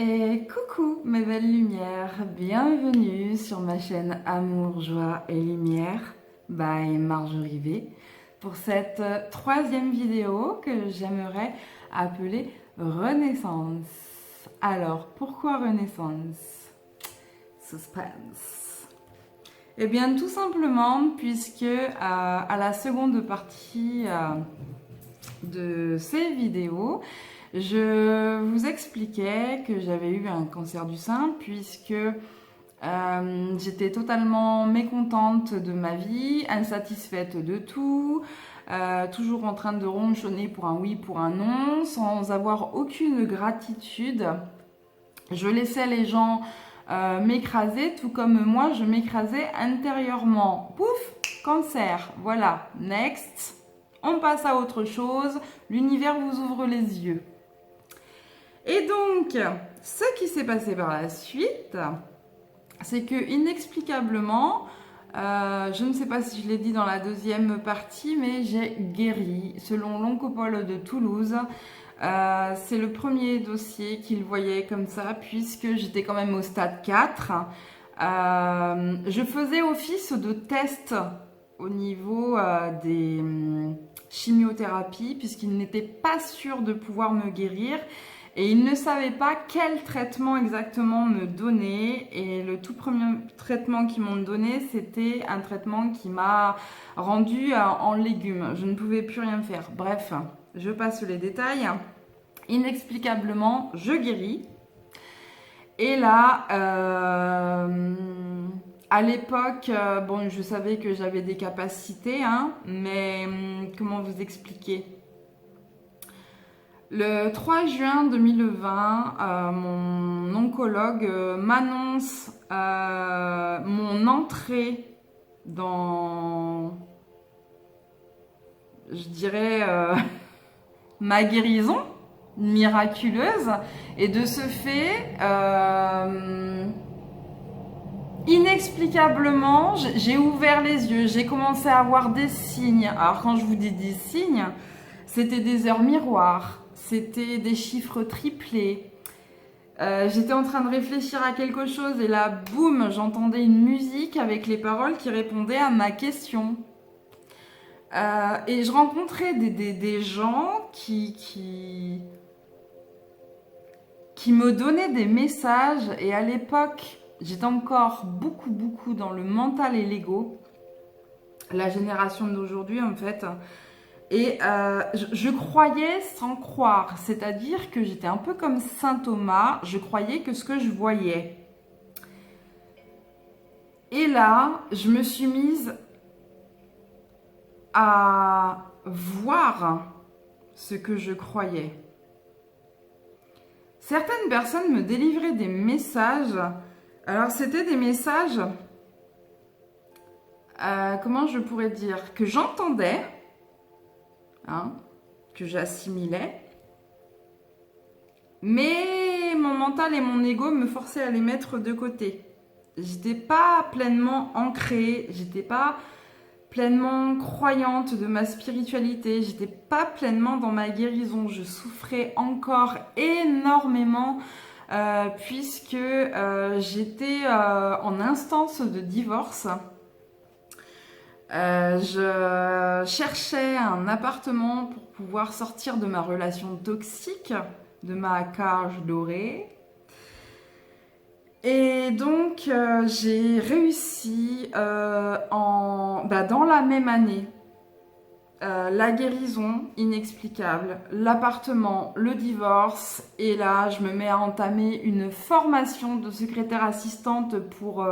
Et coucou mes belles lumières, bienvenue sur ma chaîne Amour, Joie et Lumière by Marjorie V pour cette troisième vidéo que j'aimerais appeler Renaissance. Alors pourquoi Renaissance? Suspense. Eh bien tout simplement puisque à la seconde partie de ces vidéos, je vous expliquais que j'avais eu un cancer du sein puisque j'étais totalement mécontente de ma vie, insatisfaite de tout, toujours en train de ronchonner pour un oui, pour un non, sans avoir aucune gratitude. Je laissais les gens m'écraser, tout comme moi je m'écrasais intérieurement. Pouf, cancer, voilà, next. On passe à autre chose, l'univers vous ouvre les yeux. Et donc, ce qui s'est passé par la suite, c'est que inexplicablement, je ne sais pas si je l'ai dit dans la deuxième partie, mais j'ai guéri. Selon l'Oncopole de Toulouse, c'est le premier dossier qu'il voyait comme ça, puisque j'étais quand même au stade 4. Je faisais office de test au niveau des chimiothérapies, puisqu'il n'était pas sûr de pouvoir me guérir. Et ils ne savaient pas quel traitement exactement me donner. Et le tout premier traitement qu'ils m'ont donné, c'était un traitement qui m'a rendu en légumes. Je ne pouvais plus rien faire. Bref, je passe les détails. Inexplicablement, je guéris. Et là, à l'époque, bon, je savais que j'avais des capacités, hein, mais comment vous expliquer ? Le 3 juin 2020, mon oncologue m'annonce mon entrée dans, je dirais, ma guérison miraculeuse. Et de ce fait, inexplicablement, j'ai ouvert les yeux, j'ai commencé à avoir des signes. Alors quand je vous dis des signes, c'était des heures miroirs. C'était des chiffres triplés. J'étais en train de réfléchir à quelque chose et là, boum, j'entendais une musique avec les paroles qui répondaient à ma question. Et je rencontrais des gens qui me donnaient des messages. Et à l'époque, j'étais encore beaucoup dans le mental et l'ego. La génération d'aujourd'hui, en fait. Et je croyais sans croire, c'est-à-dire que j'étais un peu comme saint Thomas, je croyais que ce que je voyais. Et là, je me suis mise à voir ce que je croyais. Certaines personnes me délivraient des messages. Alors, c'était des messages, comment je pourrais dire, que j'entendais, hein, que j'assimilais, mais mon mental et mon ego me forçaient à les mettre de côté. J'étais pas pleinement ancrée, j'étais pas pleinement croyante de ma spiritualité, j'étais pas pleinement dans ma guérison. Je souffrais encore énormément puisque j'étais en instance de divorce. Je cherchais un appartement pour pouvoir sortir de ma relation toxique, de ma cage dorée. Et donc, j'ai réussi dans la même année, la guérison inexplicable, l'appartement, le divorce. Et là, je me mets à entamer une formation de secrétaire assistante pour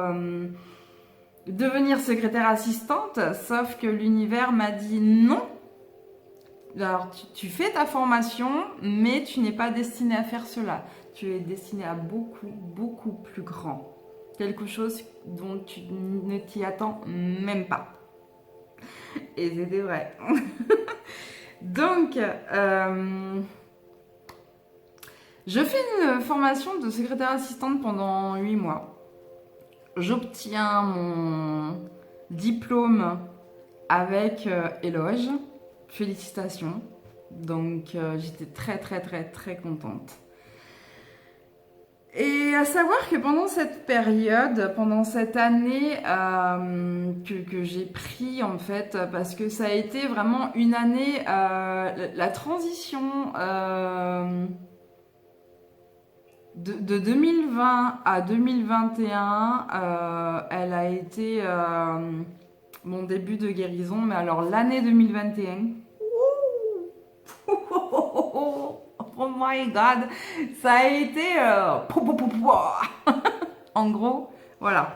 devenir secrétaire assistante, sauf que l'univers m'a dit non. Alors, tu fais ta formation, mais tu n'es pas destiné à faire cela. Tu es destiné à beaucoup plus grand. Quelque chose dont tu ne t'y attends même pas. Et c'était vrai. Donc, je fais une formation de secrétaire assistante pendant 8 mois. J'obtiens mon diplôme avec éloge. Félicitations. Donc, j'étais très contente. Et à savoir que pendant cette période, pendant cette année que j'ai pris en fait, parce que ça a été vraiment une année, la transition de 2020 à 2021, elle a été mon début de guérison, mais alors l'année 2021, oh my god, ça a été en gros, voilà.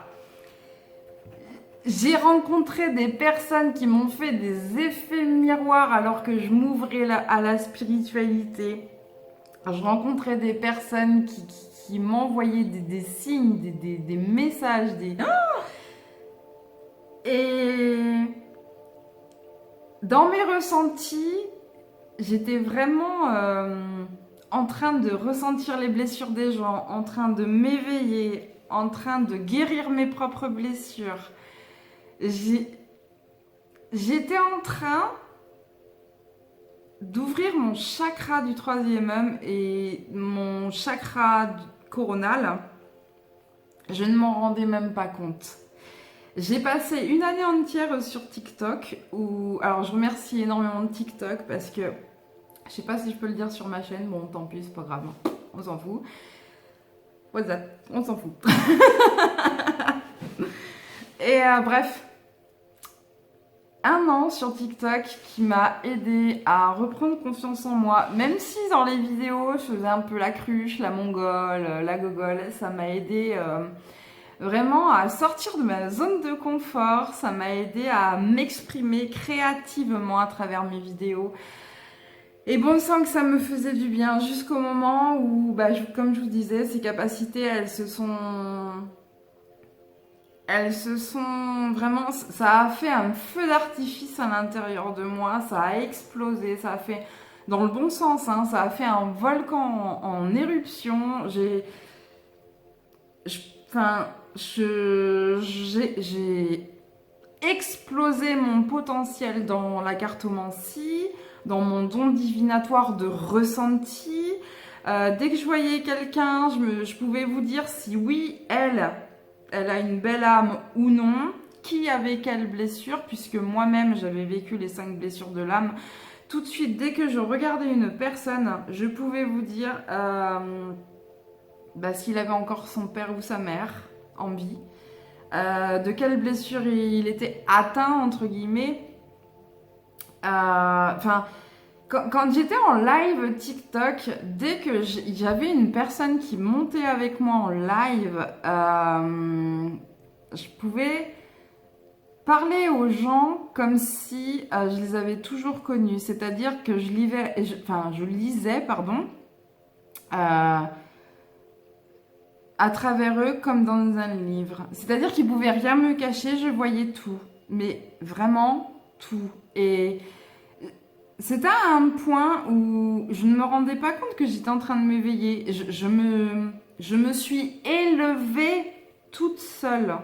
J'ai rencontré des personnes qui m'ont fait des effets miroirs alors que je m'ouvrais à la spiritualité. Je rencontrais des personnes qui m'envoyaient des signes, des messages, Et dans mes ressentis, j'étais vraiment en train de ressentir les blessures des gens, en train de m'éveiller, en train de guérir mes propres blessures. J'étais en train d'ouvrir mon chakra du troisième œil et mon chakra coronal. Je ne m'en rendais même pas compte. J'ai passé une année entière sur TikTok où, alors je remercie énormément de TikTok parce que je sais pas si je peux le dire sur ma chaîne, bon tant pis, c'est pas grave, on s'en fout. What's that? On s'en fout. Et bref, un an sur TikTok qui m'a aidé à reprendre confiance en moi, même si dans les vidéos je faisais un peu la cruche, la mongole, la gogole, ça m'a aidé vraiment à sortir de ma zone de confort, ça m'a aidé à m'exprimer créativement à travers mes vidéos. Et bon sang que ça me faisait du bien jusqu'au moment où, comme je vous disais, ces capacités, elles se sont vraiment, ça a fait un feu d'artifice à l'intérieur de moi, ça a explosé, ça a fait, dans le bon sens, hein, ça a fait un volcan en éruption. J'ai explosé mon potentiel dans la cartomancie, dans mon don divinatoire de ressenti. Dès que je voyais quelqu'un, je pouvais vous dire si oui, elle a une belle âme ou non, qui avait quelle blessure, puisque moi-même j'avais vécu les 5 blessures de l'âme. Tout de suite, dès que je regardais une personne, je pouvais vous dire s'il avait encore son père ou sa mère en vie, de quelle blessure il était atteint, entre guillemets. Quand j'étais en live TikTok, dès que j'avais une personne qui montait avec moi en live, je pouvais parler aux gens comme si je les avais toujours connus. C'est-à-dire que je lisais, à travers eux comme dans un livre. C'est-à-dire qu'ils pouvaient rien me cacher, je voyais tout. Mais vraiment tout. Et c'était à un point où je ne me rendais pas compte que j'étais en train de m'éveiller. Je me suis élevée toute seule.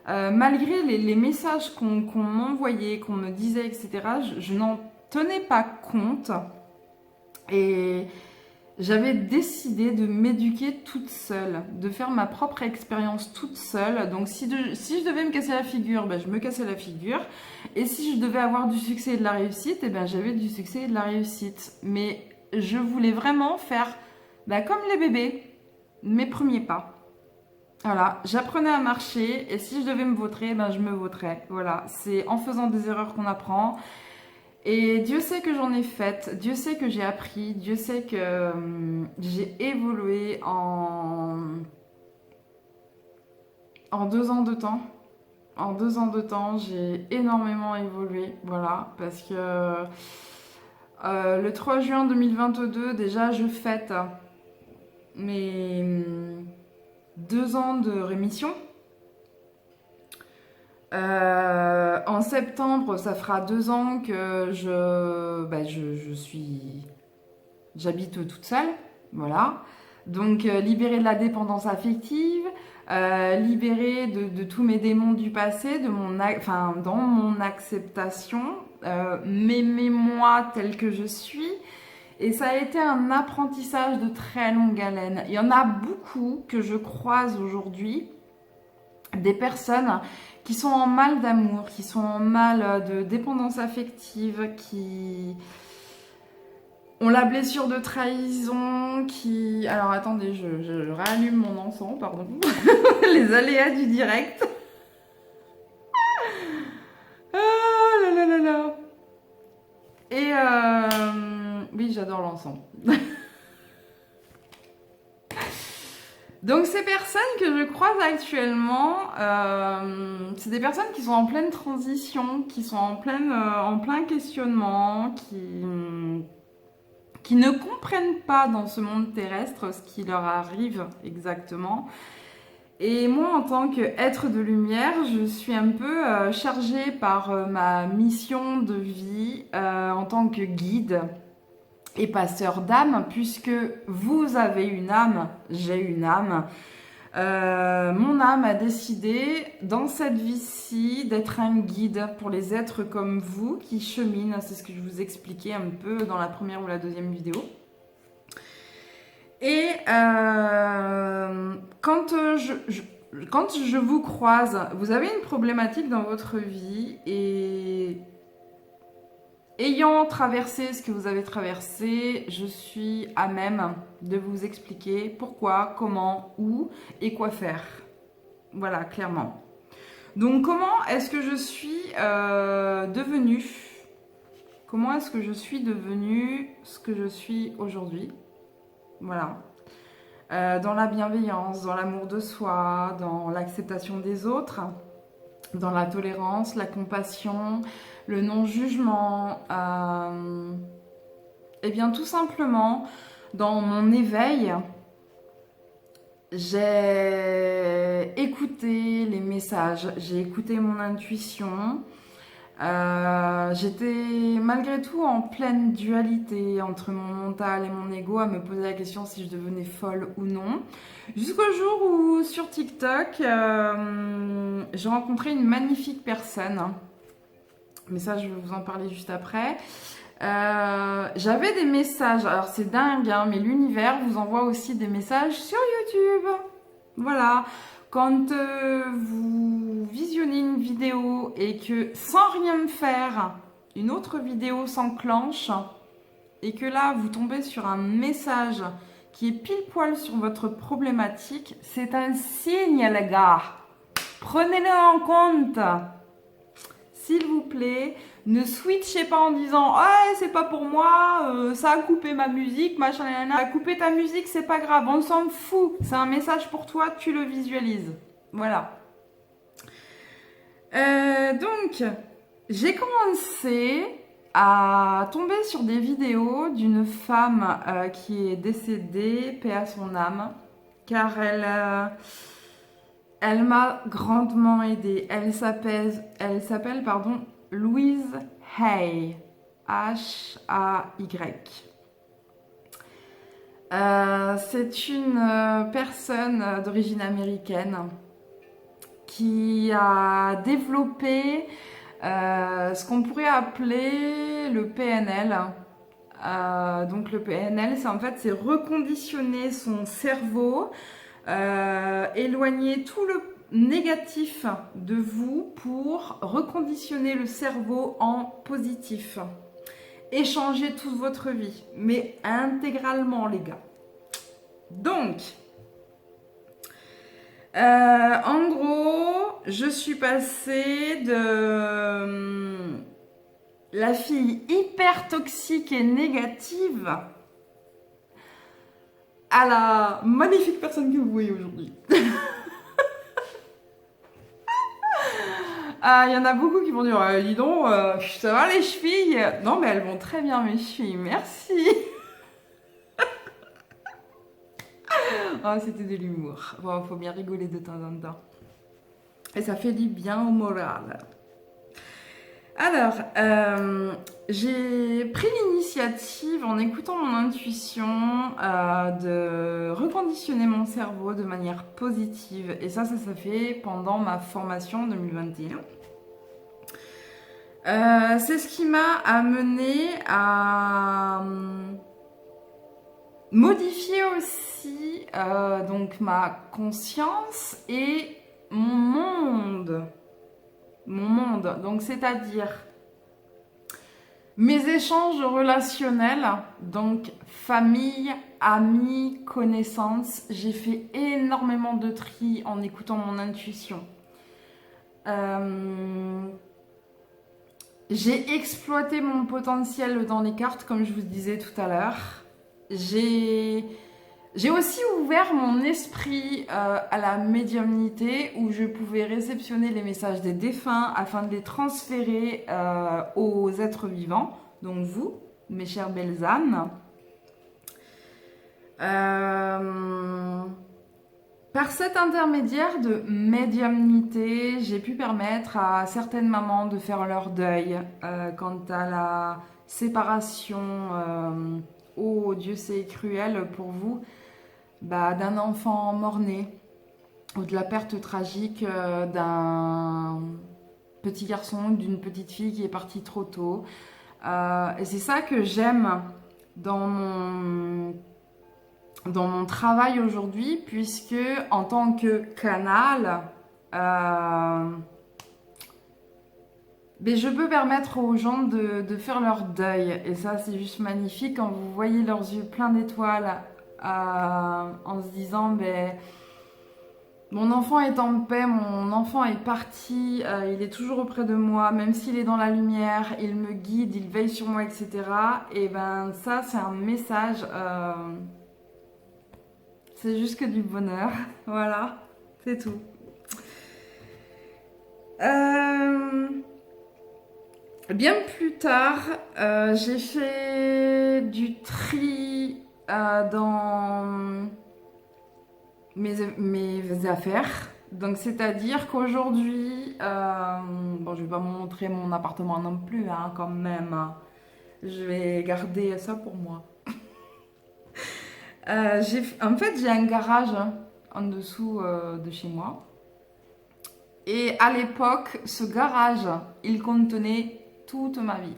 Malgré les messages qu'on m'envoyait, qu'on me disait, etc., je n'en tenais pas compte. Et j'avais décidé de m'éduquer toute seule, de faire ma propre expérience toute seule. Donc si je devais me casser la figure, je me cassais la figure. Et si je devais avoir du succès et de la réussite, j'avais du succès et de la réussite. Mais je voulais vraiment faire comme les bébés, mes premiers pas. Voilà, j'apprenais à marcher et si je devais me vautrer, je me vautrais. Voilà, c'est en faisant des erreurs qu'on apprend. Et Dieu sait que j'en ai fait, Dieu sait que j'ai appris, Dieu sait que j'ai évolué en 2 ans de temps. En 2 ans de temps, j'ai énormément évolué, voilà, parce que le 3 juin 2022, déjà, je fête mes 2 ans de rémission. En septembre, ça fera 2 ans que j'habite toute seule, voilà. Donc libérée de la dépendance affective, libérée de tous mes démons du passé, dans mon acceptation, m'aimer moi telle que je suis. Et ça a été un apprentissage de très longue haleine. Il y en a beaucoup que je croise aujourd'hui, des personnes qui sont en mal d'amour, qui sont en mal de dépendance affective, qui ont la blessure de trahison, qui... Alors attendez, je rallume mon encens, pardon. Les aléas du direct. Ah là là là là. Et oui, j'adore l'encens. Donc ces personnes que je croise actuellement, c'est des personnes qui sont en pleine transition, qui sont en plein questionnement, qui ne comprennent pas dans ce monde terrestre ce qui leur arrive exactement. Et moi, en tant qu'être de lumière, je suis un peu chargée par ma mission de vie en tant que guide et passeur d'âme, puisque vous avez une âme, j'ai une âme. Mon âme a décidé, dans cette vie-ci, d'être un guide pour les êtres comme vous qui cheminent. C'est ce que je vous expliquais un peu dans la première ou la deuxième vidéo. Et quand je vous croise, vous avez une problématique dans votre vie et ayant traversé ce que vous avez traversé, je suis à même de vous expliquer pourquoi, comment, où et quoi faire. Voilà, clairement. Donc, comment est-ce que je suis devenue Comment est-ce que je suis devenue ce que je suis aujourd'hui? Voilà. Dans la bienveillance, dans l'amour de soi, dans l'acceptation des autres, dans la tolérance, la compassion, le non-jugement, et bien tout simplement dans mon éveil, j'ai écouté les messages, j'ai écouté mon intuition. J'étais malgré tout en pleine dualité entre mon mental et mon ego à me poser la question si je devenais folle ou non. Jusqu'au jour où sur TikTok, j'ai rencontré une magnifique personne. Mais ça, je vais vous en parler juste après. J'avais des messages, alors c'est dingue, hein, mais l'univers vous envoie aussi des messages sur YouTube. Voilà. Quand vous visionnez une vidéo et que sans rien faire, une autre vidéo s'enclenche et que là, vous tombez sur un message qui est pile poil sur votre problématique, c'est un signe, les gars. Prenez-le en compte. S'il vous plaît, ne switchez pas en disant « Ah, c'est pas pour moi, ça a coupé ma musique, machin, ça a coupé ta musique, c'est pas grave, on s'en fout. C'est un message pour toi, tu le visualises. » Voilà. Donc, j'ai commencé à tomber sur des vidéos d'une femme qui est décédée, paix à son âme, car elle m'a grandement aidée. Elle s'appelle, Louise Hay. H-A-Y. C'est une personne d'origine américaine qui a développé ce qu'on pourrait appeler le PNL. Donc le PNL, c'est reconditionner son cerveau, éloigner tout le négatif de vous pour reconditionner le cerveau en positif et changer toute votre vie, mais intégralement, les gars. Donc, en gros, je suis passée de la fille hyper toxique et négative à la magnifique personne que vous voyez aujourd'hui. Il y en a beaucoup qui vont dire dis donc, ça va les chevilles? Non, mais elles vont très bien, mes chevilles, merci. Oh, c'était de l'humour. Bon, faut bien rigoler de temps en temps. Et ça fait du bien au moral. Alors, j'ai pris l'initiative en écoutant mon intuition de reconditionner mon cerveau de manière positive. Et ça fait pendant ma formation 2021. C'est ce qui m'a amené à modifier aussi donc ma conscience et mon monde. Mon monde, donc c'est-à-dire mes échanges relationnels, donc famille, amis, connaissances. J'ai fait énormément de tri en écoutant mon intuition. J'ai exploité mon potentiel dans les cartes, comme je vous disais tout à l'heure. J'ai aussi ouvert mon esprit à la médiumnité où je pouvais réceptionner les messages des défunts afin de les transférer aux êtres vivants, donc vous, mes chères belles âmes. Par cet intermédiaire de médiumnité, j'ai pu permettre à certaines mamans de faire leur deuil quant à la séparation, oh Dieu c'est cruel pour vous, d'un enfant mort-né ou de la perte tragique d'un petit garçon, d'une petite fille qui est partie trop tôt. Et c'est ça que j'aime dans mon travail aujourd'hui, puisque en tant que canal, je peux permettre aux gens de faire leur deuil. Et ça, c'est juste magnifique quand vous voyez leurs yeux pleins d'étoiles en se disant mon enfant est en paix, mon enfant est parti, il est toujours auprès de moi, même s'il est dans la lumière, il me guide, il veille sur moi, etc. Et ça, c'est un message, c'est juste que du bonheur. Voilà, c'est tout. Bien plus tard, j'ai fait du tri dans mes affaires. Donc, c'est-à-dire qu'aujourd'hui, je vais pas vous montrer mon appartement non plus, hein, quand même. Je vais garder ça pour moi. En fait, j'ai un garage en dessous de chez moi. Et à l'époque, ce garage, il contenait toute ma vie.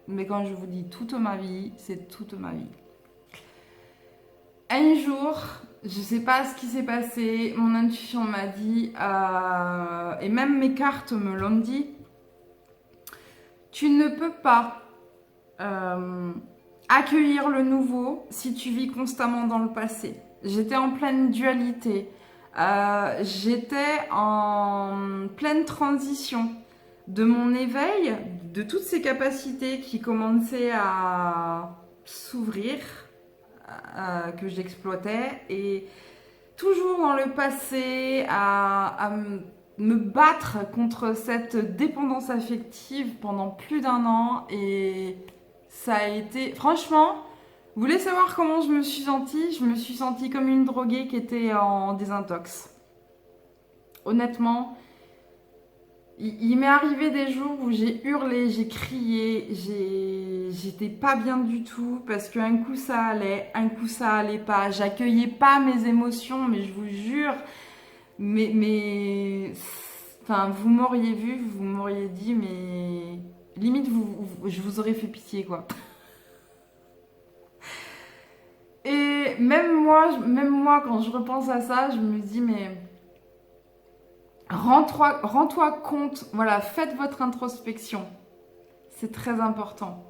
Mais quand je vous dis toute ma vie, c'est toute ma vie. Un jour, je ne sais pas ce qui s'est passé, mon intuition m'a dit, et même mes cartes me l'ont dit, tu ne peux pas accueillir le nouveau si tu vis constamment dans le passé. J'étais en pleine dualité, j'étais en pleine transition de mon éveil, de toutes ces capacités qui commençaient à s'ouvrir, que j'exploitais, et toujours dans le passé à me battre contre cette dépendance affective pendant plus d'un an. Et ça a été, franchement, vous voulez savoir comment je me suis sentie? Je me suis sentie comme une droguée qui était en désintox. Honnêtement, il m'est arrivé des jours où j'ai hurlé, j'ai crié, j'étais pas bien du tout parce qu'un coup ça allait, un coup ça allait pas. J'accueillais pas mes émotions, mais je vous jure, enfin, vous m'auriez vu, vous m'auriez dit, mais limite, je vous aurais fait pitié, quoi. Et même moi, quand je repense à ça, je me dis, mais rends-toi compte, voilà, faites votre introspection. C'est très important.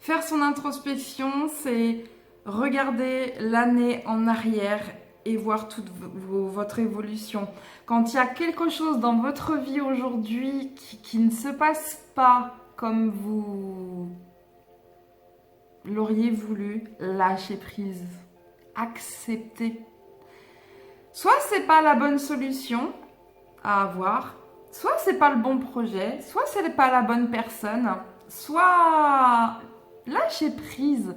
Faire son introspection, c'est regarder l'année en arrière et voir toute votre évolution. Quand il y a quelque chose dans votre vie aujourd'hui qui ne se passe pas comme vous l'auriez voulu, lâchez prise. Acceptez. Soit c'est pas la bonne solution à avoir, soit c'est pas le bon projet, soit c'est pas la bonne personne, soit lâchez prise.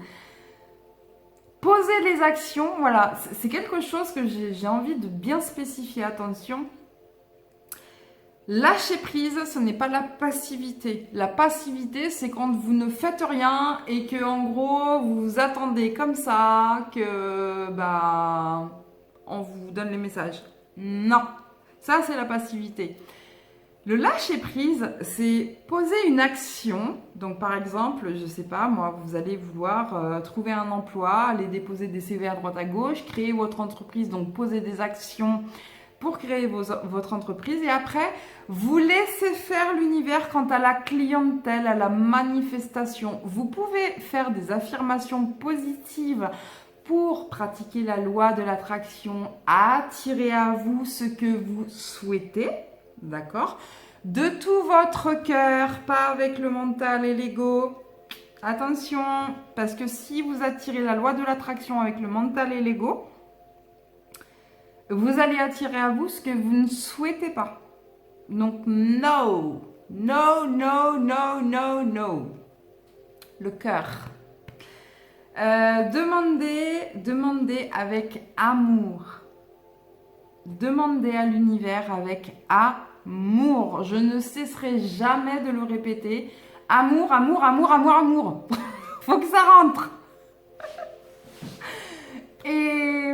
Posez les actions, voilà, c'est quelque chose que j'ai envie de bien spécifier, attention. Lâcher prise, ce n'est pas la passivité. La passivité, c'est quand vous ne faites rien et que en gros, vous attendez comme ça que on vous donne les messages. Non, ça c'est la passivité. Le lâcher prise, c'est poser une action. Donc, par exemple, je sais pas, moi, vous allez vouloir trouver un emploi, aller déposer des CV à droite à gauche, créer votre entreprise, donc poser des actions pour créer votre entreprise. Et après, vous laissez faire l'univers quant à la clientèle, à la manifestation. Vous pouvez faire des affirmations positives pour pratiquer la loi de l'attraction, attirer à vous ce que vous souhaitez. D'accord? De tout votre cœur, pas avec le mental et l'ego. Attention, parce que si vous attirez la loi de l'attraction avec le mental et l'ego, vous allez attirer à vous ce que vous ne souhaitez pas. Donc, no, no, no, no, no, no. Le cœur. Demandez avec amour. Demandez à l'univers avec amour. Je ne cesserai jamais de le répéter. Amour, amour, amour, amour, amour. Faut que ça rentre. Et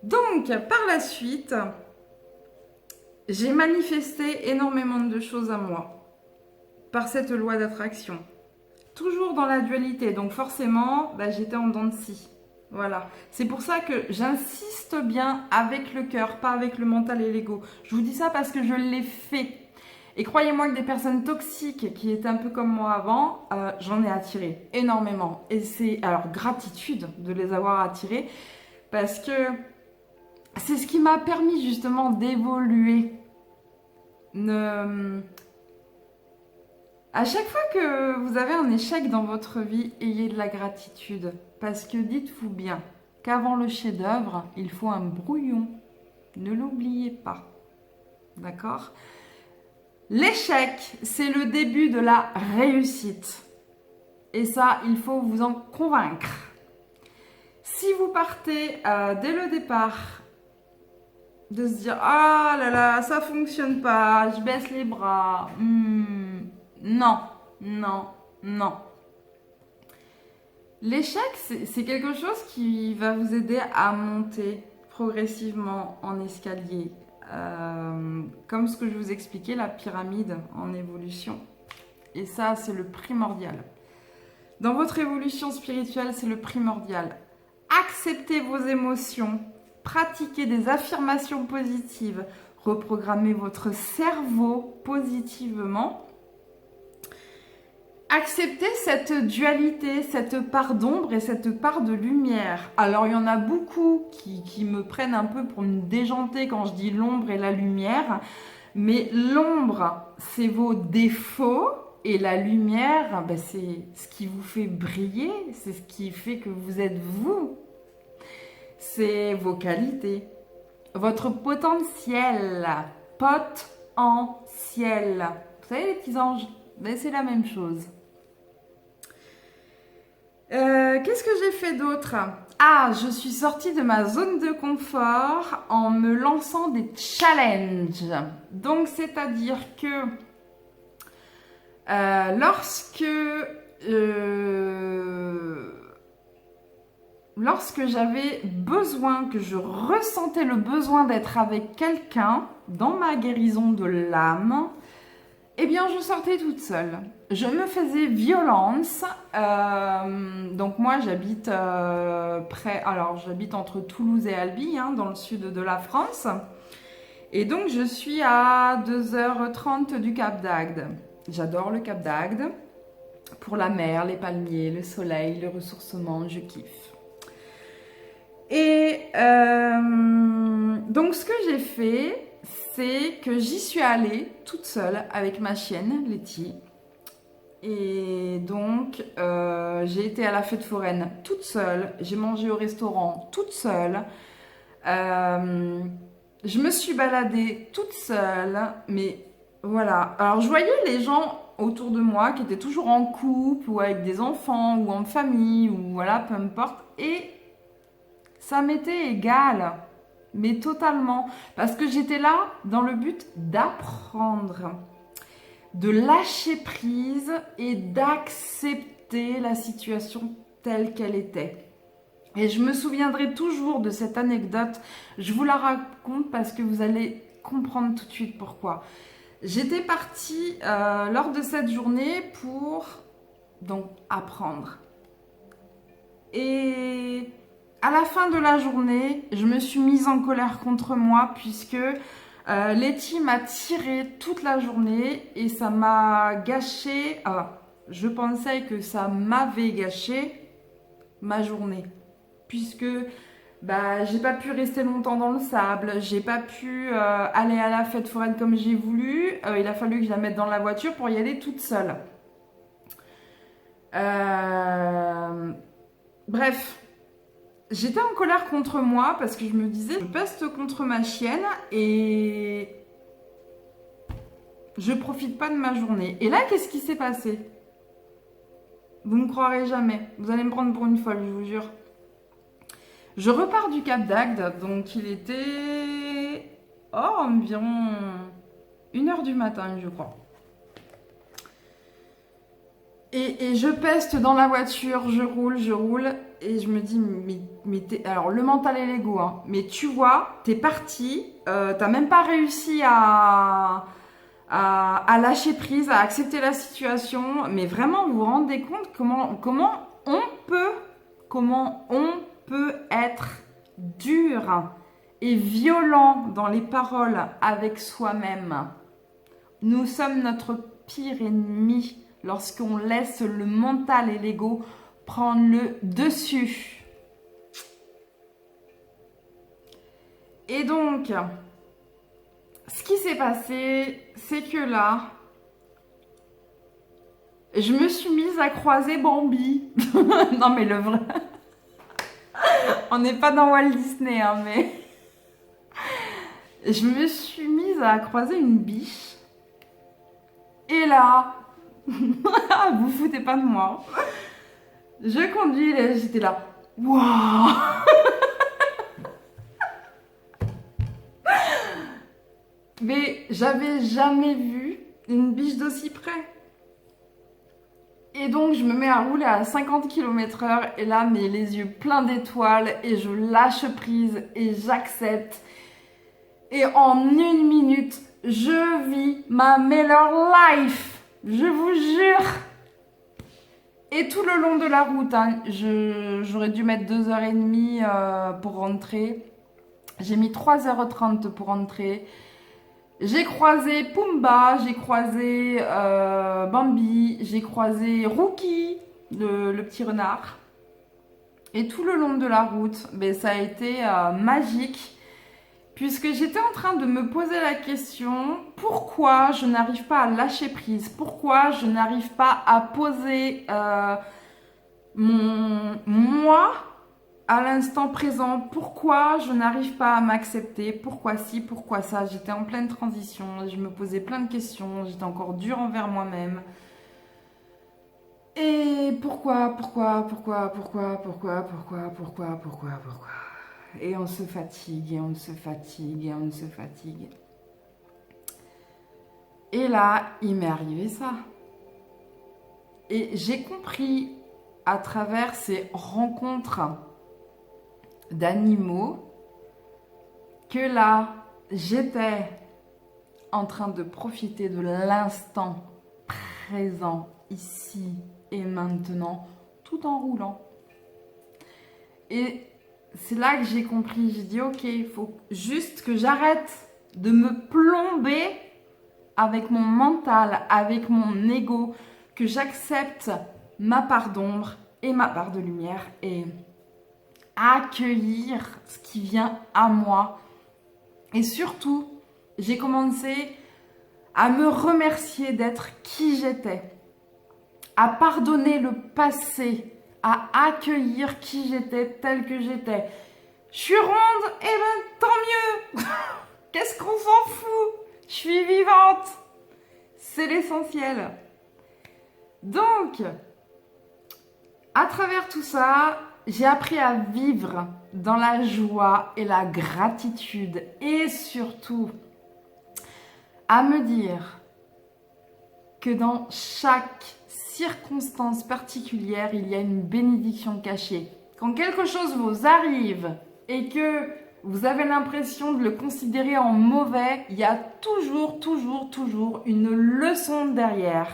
donc, par la suite, j'ai manifesté énormément de choses à moi par cette loi d'attraction. Toujours dans la dualité. Donc forcément, j'étais en dents de scie. Voilà. C'est pour ça que j'insiste bien avec le cœur, pas avec le mental et l'ego. Je vous dis ça parce que je l'ai fait. Et croyez-moi que des personnes toxiques qui étaient un peu comme moi avant, j'en ai attiré énormément. Et c'est alors gratitude de les avoir attirés parce que c'est ce qui m'a permis justement d'évoluer. À chaque fois que vous avez un échec dans votre vie, ayez de la gratitude. Parce que dites-vous bien qu'avant le chef-d'œuvre, il faut un brouillon. Ne l'oubliez pas. D'accord? L'échec, c'est le début de la réussite. Et ça, il faut vous en convaincre. Si vous partez dès le départ de se dire « Ah là là, ça fonctionne pas, je baisse les bras. Non, non, non. » L'échec, c'est quelque chose qui va vous aider à monter progressivement en escalier. Comme ce que je vous expliquais, la pyramide en évolution. Et ça, c'est le primordial. Dans votre évolution spirituelle, c'est le primordial. Acceptez vos émotions, pratiquez des affirmations positives, reprogrammez votre cerveau positivement. Acceptez cette dualité, cette part d'ombre et cette part de lumière. Alors, il y en a beaucoup qui me prennent un peu pour me déjanter quand je dis l'ombre et la lumière. Mais l'ombre, c'est vos défauts et la lumière, c'est ce qui vous fait briller. C'est ce qui fait que vous êtes vous. C'est vos qualités. Votre potentiel. Potentiel. Vous savez les petits anges? C'est la même chose. Qu'est-ce que j'ai fait d'autre? Ah, je suis sortie de ma zone de confort en me lançant des challenges. Donc, c'est-à-dire que lorsque j'avais besoin, que je ressentais le besoin d'être avec quelqu'un dans ma guérison de l'âme, eh bien, je sortais toute seule. Je me faisais violence. Donc moi, j'habite j'habite entre Toulouse et Albi, dans le sud de la France. Et donc, je suis à 2h30 du Cap d'Agde. J'adore le Cap d'Agde. Pour la mer, les palmiers, le soleil, le ressourcement, je kiffe. Et donc, ce que j'ai fait, c'est que j'y suis allée toute seule avec ma chienne, Letty. Et donc, j'ai été à la fête foraine toute seule. J'ai mangé au restaurant toute seule. Je me suis baladée toute seule. Mais voilà. Alors, je voyais les gens autour de moi qui étaient toujours en couple ou avec des enfants ou en famille ou voilà, peu importe. Et ça m'était égal. Mais totalement. Parce que j'étais là dans le but d'apprendre, de lâcher prise et d'accepter la situation telle qu'elle était. Et je me souviendrai toujours de cette anecdote. Je vous la raconte parce que vous allez comprendre tout de suite pourquoi. J'étais partie lors de cette journée pour donc apprendre. Et à la fin de la journée, je me suis mise en colère contre moi puisque Letty m'a tiré toute la journée et ça m'a gâché. Je pensais que ça m'avait gâché ma journée puisque j'ai pas pu rester longtemps dans le sable, j'ai pas pu aller à la fête foraine comme j'ai voulu. Il a fallu que je la mette dans la voiture pour y aller toute seule. Bref, j'étais en colère contre moi parce que je me disais, je peste contre ma chienne et je profite pas de ma journée. Et là, qu'est-ce qui s'est passé? Vous ne me croirez jamais. Vous allez me prendre pour une folle, je vous jure. Je repars du Cap d'Agde, donc il était environ 1h du matin, je crois. Et je peste dans la voiture, je roule, et je me dis, alors le mental est l'ego, hein, mais tu vois, t'es parti, t'as même pas réussi à lâcher prise, à accepter la situation, mais vraiment, vous vous rendez compte comment on peut être dur et violent dans les paroles avec soi-même. Nous sommes notre pire ennemi lorsqu'on laisse le mental et l'ego prendre le dessus. Et donc, ce qui s'est passé, c'est que là, je me suis mise à croiser Bambi. Non mais le vrai... On n'est pas dans Walt Disney, hein, mais... Je me suis mise à croiser une biche. Et là... vous foutez pas de moi. Je conduis et j'étais là. Waouh. Mais j'avais jamais vu une biche d'aussi près. Et donc je me mets à rouler à 50 km/h et là mais les yeux pleins d'étoiles et je lâche prise et j'accepte. Et en 1 minute, je vis ma meilleure life. Je vous jure. Et tout le long de la route, hein, j'aurais dû mettre 2h30 pour rentrer. J'ai mis 3h30 pour rentrer. J'ai croisé Pumba, j'ai croisé Bambi, j'ai croisé Rookie, le petit renard. Et tout le long de la route, ça a été magique. Puisque j'étais en train de me poser la question, pourquoi je n'arrive pas à lâcher prise? Pourquoi je n'arrive pas à poser mon moi à l'instant présent? Pourquoi je n'arrive pas à m'accepter? Pourquoi ci, pourquoi ça? J'étais en pleine transition, je me posais plein de questions, j'étais encore dure envers moi-même. Et pourquoi? Et on se fatigue, et on se fatigue, et on se fatigue. Et là, il m'est arrivé ça. Et j'ai compris à travers ces rencontres d'animaux que là, j'étais en train de profiter de l'instant présent, ici et maintenant, tout en roulant. Et c'est là que j'ai compris, j'ai dit ok, il faut juste que j'arrête de me plomber avec mon mental, avec mon ego, que j'accepte ma part d'ombre et ma part de lumière et accueillir ce qui vient à moi. Et surtout, j'ai commencé à me remercier d'être qui j'étais, à pardonner le passé, à accueillir qui j'étais, tel que j'étais. Je suis ronde, et tant mieux. Qu'est-ce qu'on s'en fout? Je suis vivante. C'est l'essentiel. Donc, à travers tout ça, j'ai appris à vivre dans la joie et la gratitude. Et surtout, à me dire que dans chaque circonstance particulière, il y a une bénédiction cachée. Quand quelque chose vous arrive et que vous avez l'impression de le considérer en mauvais, il y a toujours une leçon derrière.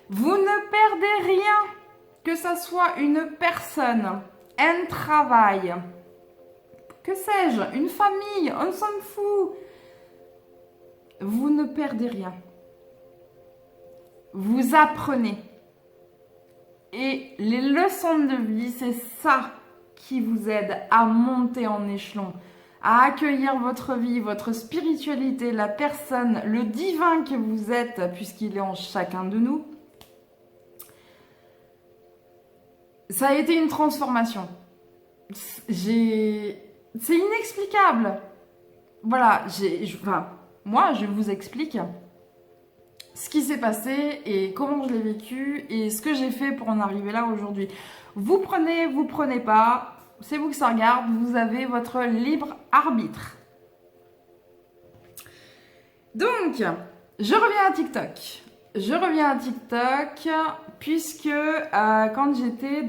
Vous ne perdez rien, que ça soit une personne, un travail, que sais-je, une famille, on s'en fout. Vous ne perdez rien. Vous apprenez. Et les leçons de vie, c'est ça qui vous aide à monter en échelon, à accueillir votre vie, votre spiritualité, la personne, le divin que vous êtes, puisqu'il est en chacun de nous. Ça a été une transformation. C'est inexplicable. Voilà, moi, je vous explique ce qui s'est passé et comment je l'ai vécu et ce que j'ai fait pour en arriver là aujourd'hui. Vous prenez pas, c'est vous que ça regarde, vous avez votre libre arbitre. Donc, je reviens à TikTok puisque quand j'étais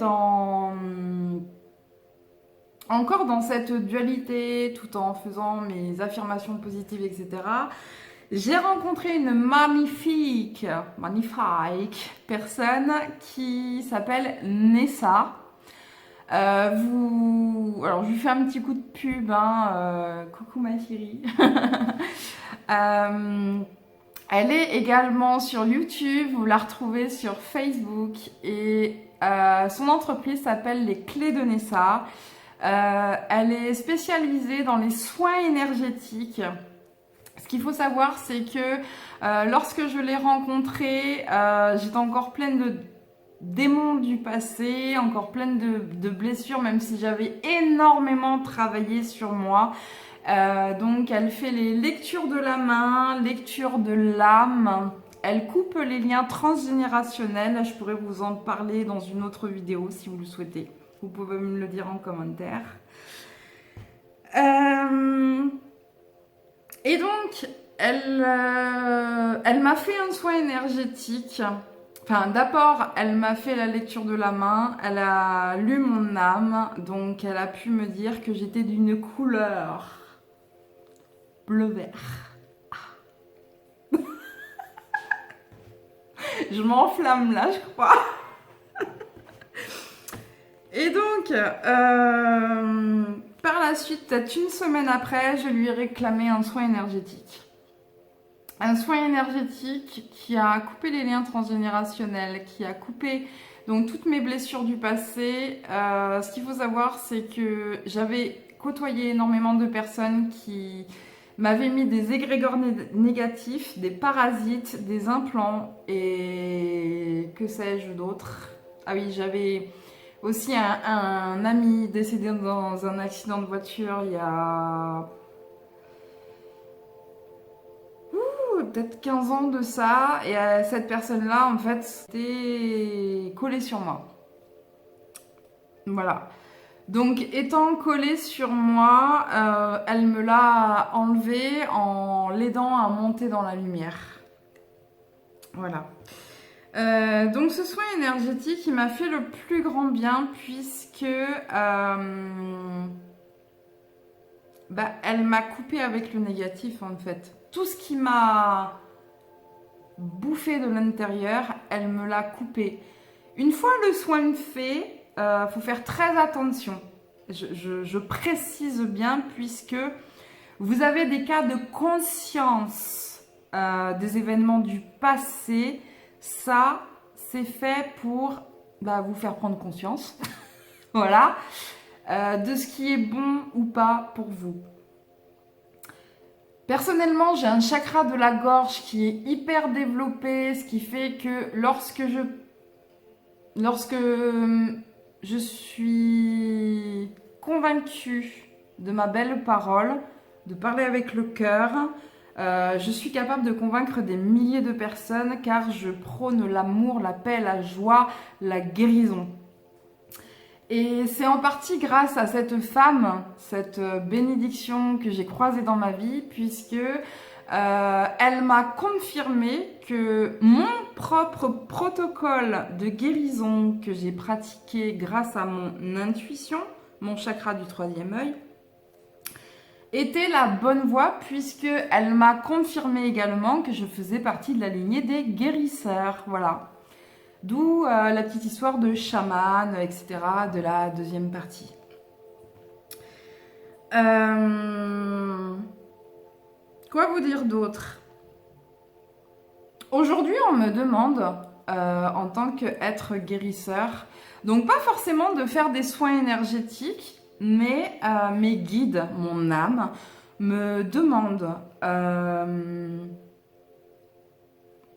encore dans cette dualité, tout en faisant mes affirmations positives, etc., j'ai rencontré une magnifique personne qui s'appelle Nessa. Alors, je lui fais un petit coup de pub. Coucou ma chérie. Elle est également sur YouTube. Vous la retrouvez sur Facebook. Et son entreprise s'appelle Les Clés de Nessa. Elle est spécialisée dans les soins énergétiques. Ce qu'il faut savoir, c'est que lorsque je l'ai rencontrée, j'étais encore pleine de démons du passé, encore pleine de blessures, même si j'avais énormément travaillé sur moi. Donc, elle fait les lectures de la main, lectures de l'âme. Elle coupe les liens transgénérationnels. Je pourrais vous en parler dans une autre vidéo si vous le souhaitez. Vous pouvez me le dire en commentaire. Et donc, elle m'a fait un soin énergétique. Enfin, d'abord, elle m'a fait la lecture de la main. Elle a lu mon âme. Donc, elle a pu me dire que j'étais d'une couleur bleu-vert. Je m'enflamme là, je crois. Et donc, par la suite, peut-être une semaine après, je lui ai réclamé un soin énergétique. Un soin énergétique qui a coupé les liens transgénérationnels, qui a coupé donc toutes mes blessures du passé. Ce qu'il faut savoir, c'est que j'avais côtoyé énormément de personnes qui m'avaient mis des égrégores négatifs, des parasites, des implants et que sais-je d'autre. Ah oui, j'avais aussi un ami décédé dans un accident de voiture il y a peut-être 15 ans de ça. Et cette personne-là, en fait, c'était collée sur moi. Voilà. Donc, étant collée sur moi, elle me l'a enlevé en l'aidant à monter dans la lumière. Voilà. Donc ce soin énergétique, il m'a fait le plus grand bien puisque elle m'a coupé avec le négatif en fait. Tout ce qui m'a bouffé de l'intérieur, elle me l'a coupé. Une fois le soin fait, faut faire très attention. Je précise bien puisque vous avez des cas de conscience des événements du passé. Ça, c'est fait pour vous faire prendre conscience, voilà, de ce qui est bon ou pas pour vous. Personnellement, j'ai un chakra de la gorge qui est hyper développé, ce qui fait que lorsque je suis convaincue de ma belle parole, de parler avec le cœur, je suis capable de convaincre des milliers de personnes car je prône l'amour, la paix, la joie, la guérison. Et c'est en partie grâce à cette femme, cette bénédiction que j'ai croisée dans ma vie, puisque elle m'a confirmé que mon propre protocole de guérison que j'ai pratiqué grâce à mon intuition, mon chakra du troisième œil, était la bonne voie puisque elle m'a confirmé également que je faisais partie de la lignée des guérisseurs. Voilà. D'où la petite histoire de chaman, etc. de la deuxième partie. Quoi vous dire d'autre? Aujourd'hui, on me demande, en tant qu'être guérisseur, donc pas forcément de faire des soins énergétiques, mais mes guides, mon âme, me demandent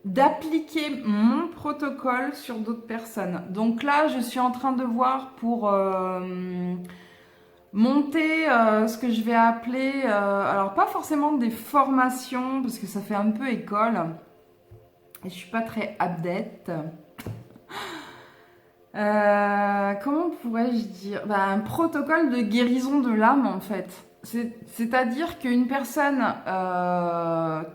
d'appliquer mon protocole sur d'autres personnes. Donc là, je suis en train de voir pour monter ce que je vais appeler, alors pas forcément des formations, parce que ça fait un peu école, et je suis pas très adepte. Comment pourrais-je dire? Un protocole de guérison de l'âme, en fait. C'est-à-dire qu'une personne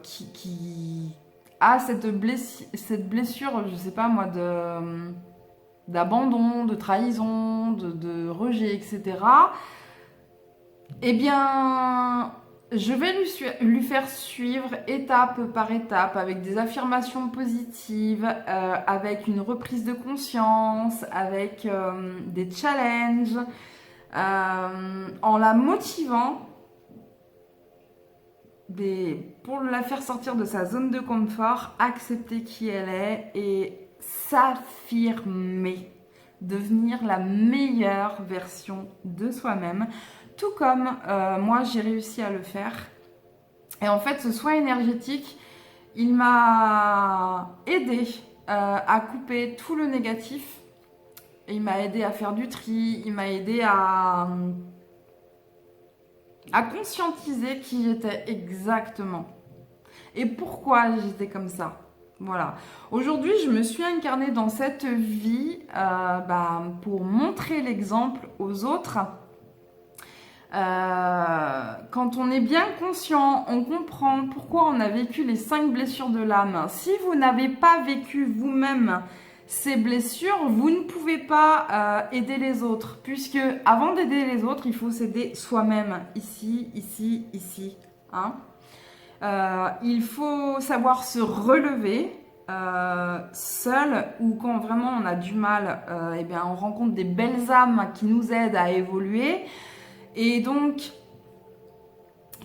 qui a cette blessure, je sais pas moi, d'abandon, de trahison, de rejet, etc., eh bien, je vais lui faire suivre étape par étape avec des affirmations positives, avec une reprise de conscience, avec des challenges, en la motivant pour la faire sortir de sa zone de confort, accepter qui elle est et s'affirmer, devenir la meilleure version de soi-même. Tout comme moi, j'ai réussi à le faire. Et en fait, ce soin énergétique, il m'a aidé à couper tout le négatif. Et il m'a aidé à faire du tri. Il m'a aidé à conscientiser qui j'étais exactement. Et pourquoi j'étais comme ça. Voilà. Aujourd'hui, je me suis incarnée dans cette vie pour montrer l'exemple aux autres. Quand on est bien conscient, on comprend pourquoi on a vécu les 5 blessures de l'âme. Si vous n'avez pas vécu vous-même ces blessures, vous ne pouvez pas aider les autres. Puisque avant d'aider les autres, il faut s'aider soi-même. Ici, ici, ici. Hein, il faut savoir se relever seul, ou quand vraiment on a du mal, on rencontre des belles âmes qui nous aident à évoluer. Et donc,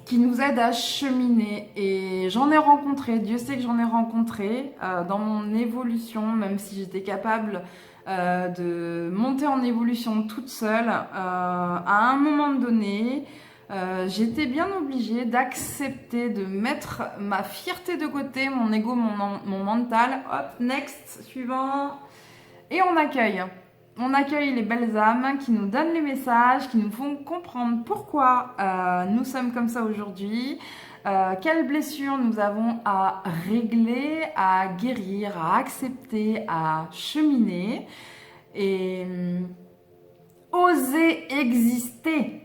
qui nous aide à cheminer. Et j'en ai rencontré, Dieu sait que j'en ai rencontré dans mon évolution, même si j'étais capable de monter en évolution toute seule. À un moment donné, j'étais bien obligée d'accepter de mettre ma fierté de côté, mon ego, mon mental. Hop, next, suivant. Et on accueille. On accueille les belles âmes qui nous donnent les messages, qui nous font comprendre pourquoi nous sommes comme ça aujourd'hui, quelles blessures nous avons à régler, à guérir, à accepter, à cheminer. Et oser exister,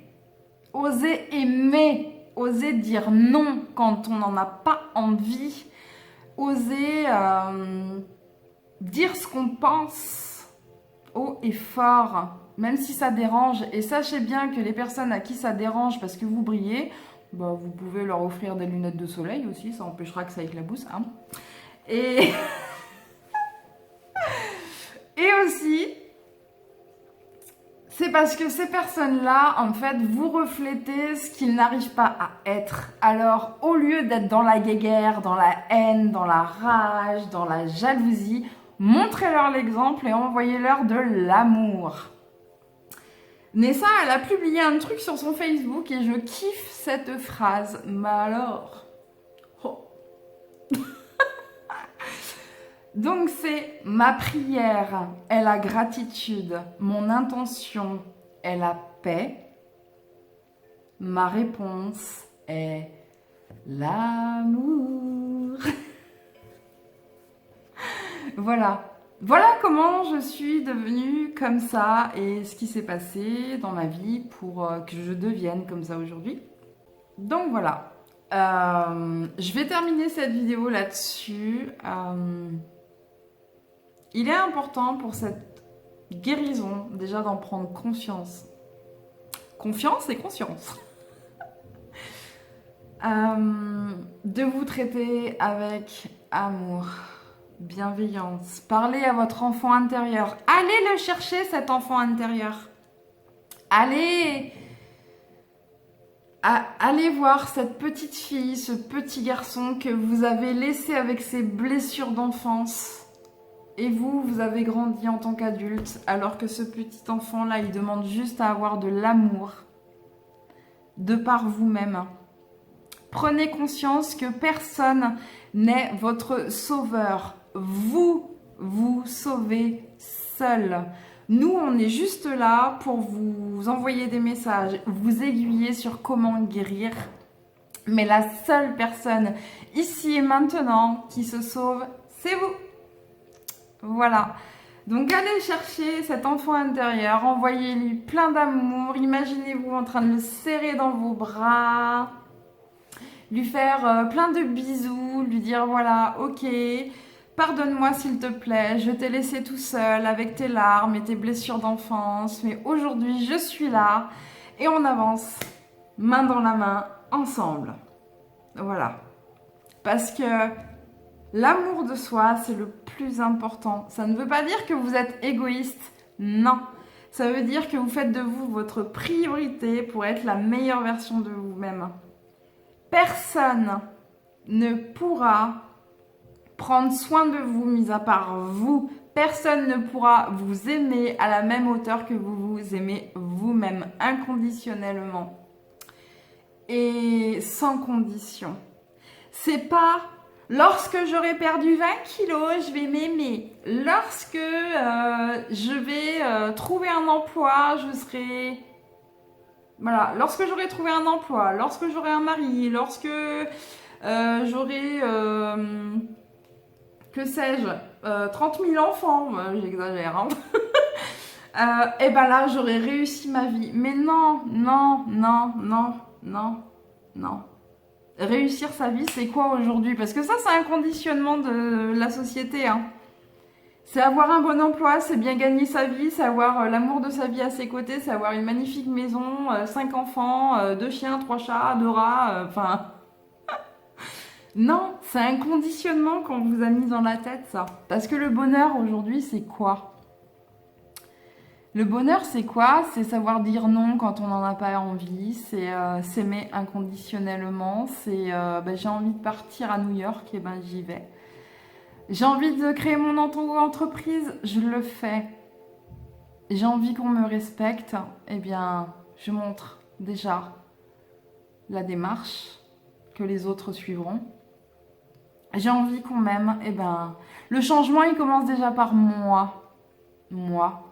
oser aimer, oser dire non quand on n'en a pas envie, oser dire ce qu'on pense haut et fort, même si ça dérange. Et sachez bien que les personnes à qui ça dérange parce que vous brillez, vous pouvez leur offrir des lunettes de soleil aussi, ça empêchera que ça éclabousse. Hein. Et... et aussi, c'est parce que ces personnes-là, en fait, vous reflétez ce qu'ils n'arrivent pas à être. Alors, au lieu d'être dans la guéguerre, dans la haine, dans la rage, dans la jalousie, montrez-leur l'exemple et envoyez-leur de l'amour. Nessa, elle a publié un truc sur son Facebook et je kiffe cette phrase. Mais alors... Oh. Donc c'est ma prière est la gratitude, mon intention est la paix, ma réponse est l'amour. Voilà. Voilà comment je suis devenue comme ça et ce qui s'est passé dans ma vie pour que je devienne comme ça aujourd'hui. Donc voilà. Je vais terminer cette vidéo là-dessus. Il est important pour cette guérison déjà d'en prendre conscience. Confiance et conscience. De vous traiter avec amour, bienveillance. Parlez à votre enfant intérieur. Allez le chercher, cet enfant intérieur. Allez voir cette petite fille, ce petit garçon que vous avez laissé avec ses blessures d'enfance. Et vous avez grandi en tant qu'adulte, alors que ce petit enfant-là, il demande juste à avoir de l'amour de par vous-même. Prenez conscience que personne n'est votre sauveur. Vous sauvez seul. Nous, on est juste là pour vous envoyer des messages, vous aiguiller sur comment guérir. Mais la seule personne ici et maintenant qui se sauve, c'est vous. Voilà. Donc allez chercher cet enfant intérieur, envoyez-lui plein d'amour. Imaginez-vous en train de le serrer dans vos bras, lui faire plein de bisous, lui dire voilà, ok, pardonne-moi s'il te plaît, je t'ai laissé tout seul avec tes larmes et tes blessures d'enfance, mais aujourd'hui je suis là et on avance main dans la main ensemble. Voilà. Parce que l'amour de soi, c'est le plus important. Ça ne veut pas dire que vous êtes égoïste, non. Ça veut dire que vous faites de vous votre priorité pour être la meilleure version de vous-même. Personne ne pourra prendre soin de vous, mis à part vous. Personne ne pourra vous aimer à la même hauteur que vous vous aimez vous-même, inconditionnellement. Et sans condition. C'est pas lorsque j'aurai perdu 20 kilos, je vais m'aimer. Lorsque je vais trouver un emploi, je serai... Voilà, lorsque j'aurai trouvé un emploi, lorsque j'aurai un mari, lorsque j'aurai, que sais-je, 30 000 enfants, j'exagère, hein. Et ben là, j'aurai réussi ma vie. Mais non, non, non, non, non, non. Réussir sa vie, c'est quoi aujourd'hui? Parce que ça, c'est un conditionnement de la société, hein. C'est avoir un bon emploi, c'est bien gagner sa vie, c'est avoir l'amour de sa vie à ses côtés, c'est avoir une magnifique maison, 5 enfants, 2 chiens, 3 chats, 2 rats, enfin... Non, c'est un conditionnement qu'on vous a mis dans la tête, ça. Parce que le bonheur, aujourd'hui, c'est quoi? Le bonheur, c'est quoi? C'est savoir dire non quand on n'en a pas envie, c'est s'aimer inconditionnellement, c'est j'ai envie de partir à New York, et ben j'y vais. J'ai envie de créer mon entreprise, je le fais. J'ai envie qu'on me respecte, eh bien, je montre déjà la démarche que les autres suivront. J'ai envie qu'on m'aime, eh ben, le changement, il commence déjà par moi. Moi.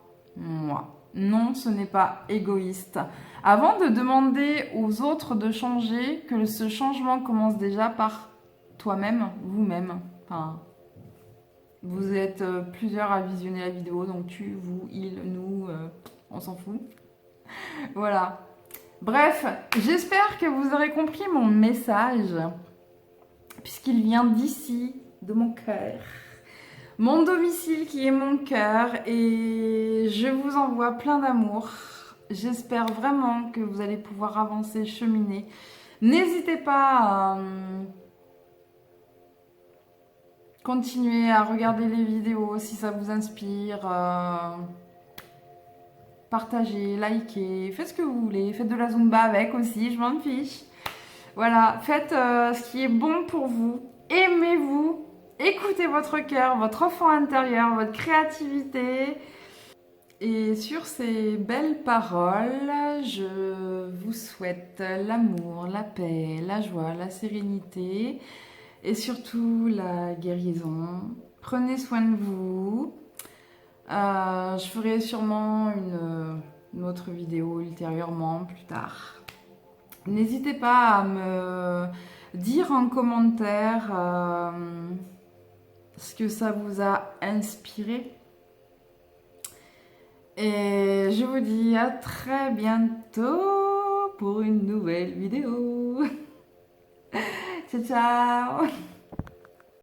Non, ce n'est pas égoïste. Avant de demander aux autres de changer, que ce changement commence déjà par toi-même, vous-même. Enfin, vous êtes plusieurs à visionner la vidéo, donc tu, vous, il, nous, on s'en fout. Voilà. Bref, j'espère que vous aurez compris mon message, puisqu'il vient d'ici, de mon cœur. Mon domicile qui est mon cœur, et je vous envoie plein d'amour. J'espère vraiment que vous allez pouvoir avancer, cheminer. N'hésitez pas à continuer à regarder les vidéos si ça vous inspire. Partagez, likez, faites ce que vous voulez. Faites de la Zumba avec aussi, je m'en fiche. Voilà, faites ce qui est bon pour vous. Aimez-vous. Écoutez votre cœur, votre enfant intérieur, votre créativité. Et sur ces belles paroles, je vous souhaite l'amour, la paix, la joie, la sérénité et surtout la guérison. Prenez soin de vous. Je ferai sûrement une autre vidéo ultérieurement, plus tard. N'hésitez pas à me dire en commentaire ce que ça vous a inspiré. Et je vous dis à très bientôt pour une nouvelle vidéo. Ciao, ciao!